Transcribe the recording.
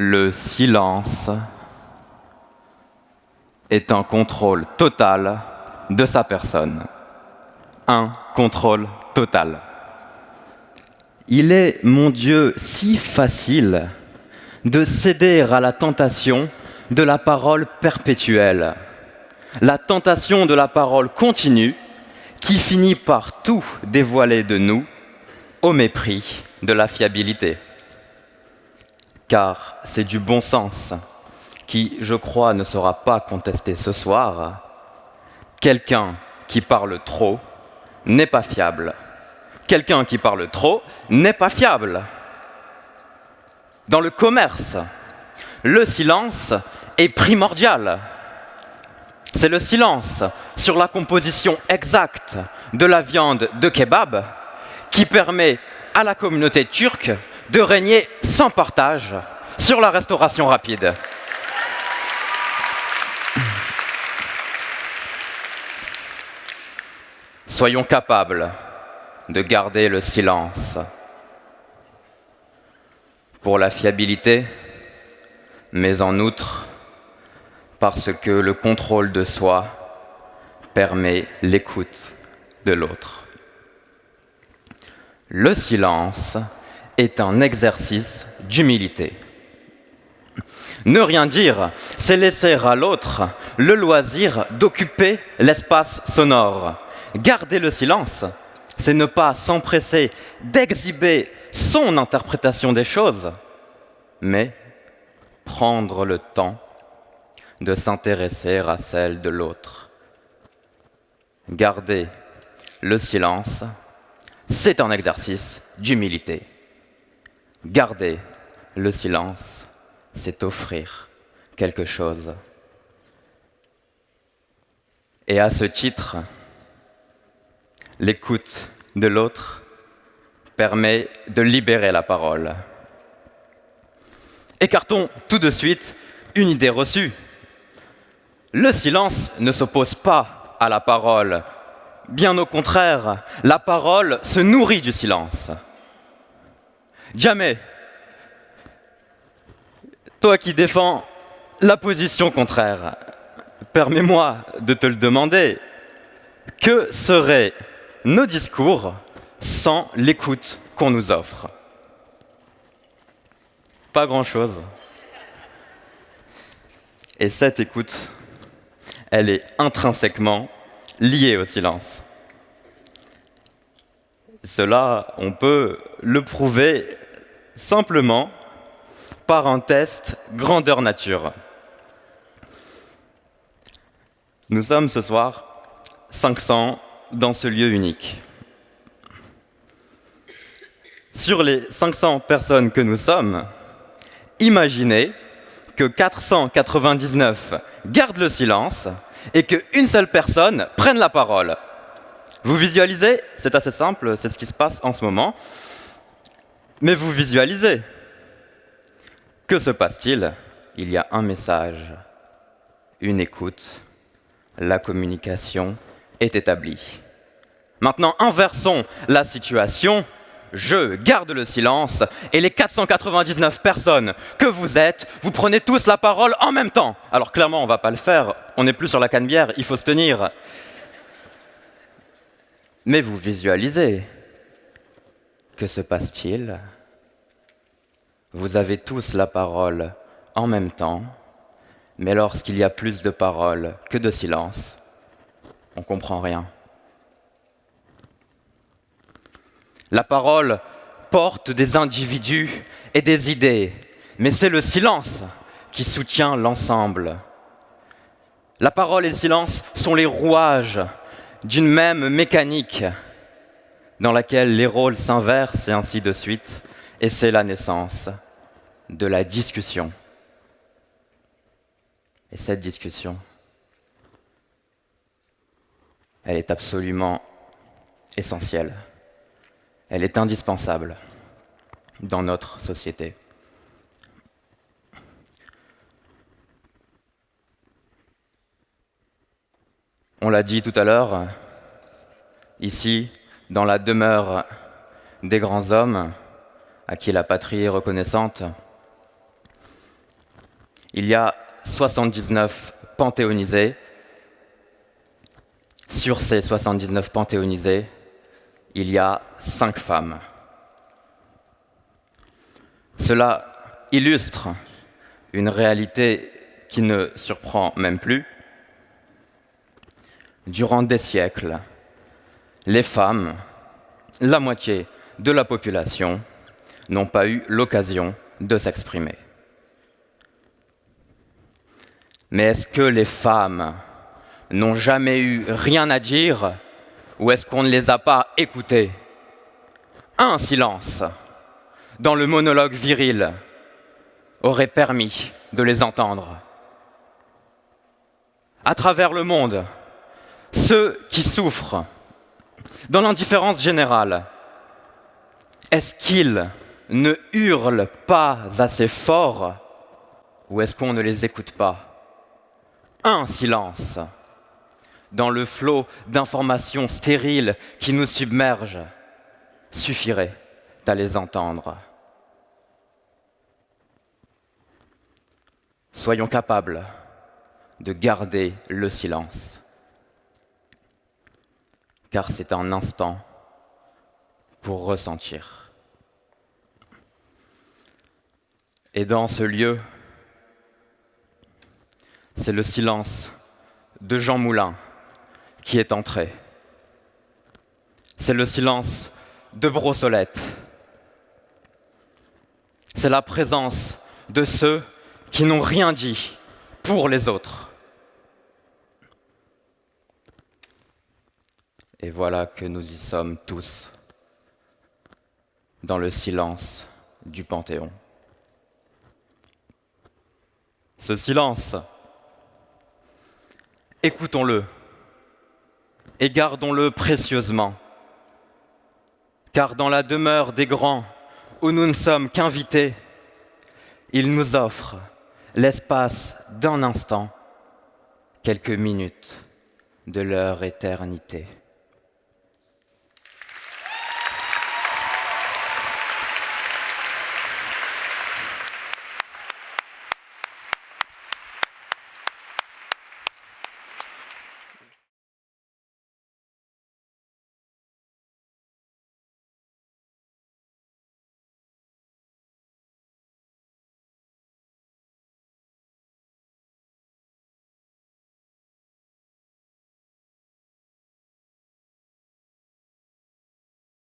Le silence est un contrôle total de sa personne. Un contrôle total. Il est, mon Dieu, si facile de céder à la tentation de la parole perpétuelle, la tentation de la parole continue qui finit par tout dévoiler de nous au mépris de la fiabilité. Car c'est du bon sens qui, je crois, ne sera pas contesté ce soir. Quelqu'un qui parle trop n'est pas fiable. Quelqu'un qui parle trop n'est pas fiable. Dans le commerce, le silence est primordial. C'est le silence sur la composition exacte de la viande de kebab qui permet à la communauté turque de régner sans partage sur la restauration rapide. Soyons capables de garder le silence pour la fiabilité, mais en outre parce que le contrôle de soi permet l'écoute de l'autre. Le silence est un exercice d'humilité. Ne rien dire, c'est laisser à l'autre le loisir d'occuper l'espace sonore. Garder le silence, c'est ne pas s'empresser d'exhiber son interprétation des choses, mais prendre le temps de s'intéresser à celle de l'autre. Garder le silence, c'est un exercice d'humilité. Garder le silence, c'est offrir quelque chose. Et à ce titre, l'écoute de l'autre permet de libérer la parole. Écartons tout de suite une idée reçue. Le silence ne s'oppose pas à la parole. Bien au contraire, la parole se nourrit du silence. Jamais, toi qui défends la position contraire, permets-moi de te le demander, que seraient nos discours sans l'écoute qu'on nous offre? Pas grand-chose. Et cette écoute, elle est intrinsèquement liée au silence. Cela, on peut le prouver simplement par un test grandeur nature. Nous sommes ce soir 500 dans ce lieu unique. Sur les 500 personnes que nous sommes, imaginez que 499 gardent le silence et qu'une seule personne prenne la parole. Vous visualisez? C'est assez simple, c'est ce qui se passe en ce moment. Mais vous visualisez. Que se passe-t-il? Il y a un message, une écoute, la communication est établie. Maintenant, inversons la situation. Je garde le silence et les 499 personnes que vous êtes, vous prenez tous la parole en même temps. Alors clairement, on ne va pas le faire, on n'est plus sur la canebière, il faut se tenir. Mais vous visualisez. Que se passe-t-il? Vous avez tous la parole en même temps, mais lorsqu'il y a plus de paroles que de silence, on ne comprend rien. La parole porte des individus et des idées, mais c'est le silence qui soutient l'ensemble. La parole et le silence sont les rouages d'une même mécanique dans laquelle les rôles s'inversent et ainsi de suite, et c'est la naissance de la discussion. Et cette discussion, elle est absolument essentielle. Elle est indispensable dans notre société. On l'a dit tout à l'heure, ici, dans la demeure des grands hommes, à qui la patrie est reconnaissante, il y a 79 panthéonisés. Sur ces 79 panthéonisés, il y a 5 femmes. Cela illustre une réalité qui ne surprend même plus. Durant des siècles, les femmes, la moitié de la population, n'ont pas eu l'occasion de s'exprimer. Mais est-ce que les femmes n'ont jamais eu rien à dire ou est-ce qu'on ne les a pas écoutées? Un silence dans le monologue viril aurait permis de les entendre. À travers le monde, ceux qui souffrent dans l'indifférence générale, est-ce qu'ils ne hurlent pas assez fort ou est-ce qu'on ne les écoute pas? Un silence dans le flot d'informations stériles qui nous submergent suffirait à les entendre. Soyons capables de garder le silence, car c'est un instant pour ressentir. Et dans ce lieu, c'est le silence de Jean Moulin qui est entré. C'est le silence de Brossolette. C'est la présence de ceux qui n'ont rien dit pour les autres. Et voilà que nous y sommes tous, dans le silence du Panthéon. Ce silence, écoutons-le et gardons-le précieusement, car dans la demeure des grands, où nous ne sommes qu'invités, il nous offre l'espace d'un instant, quelques minutes de leur éternité.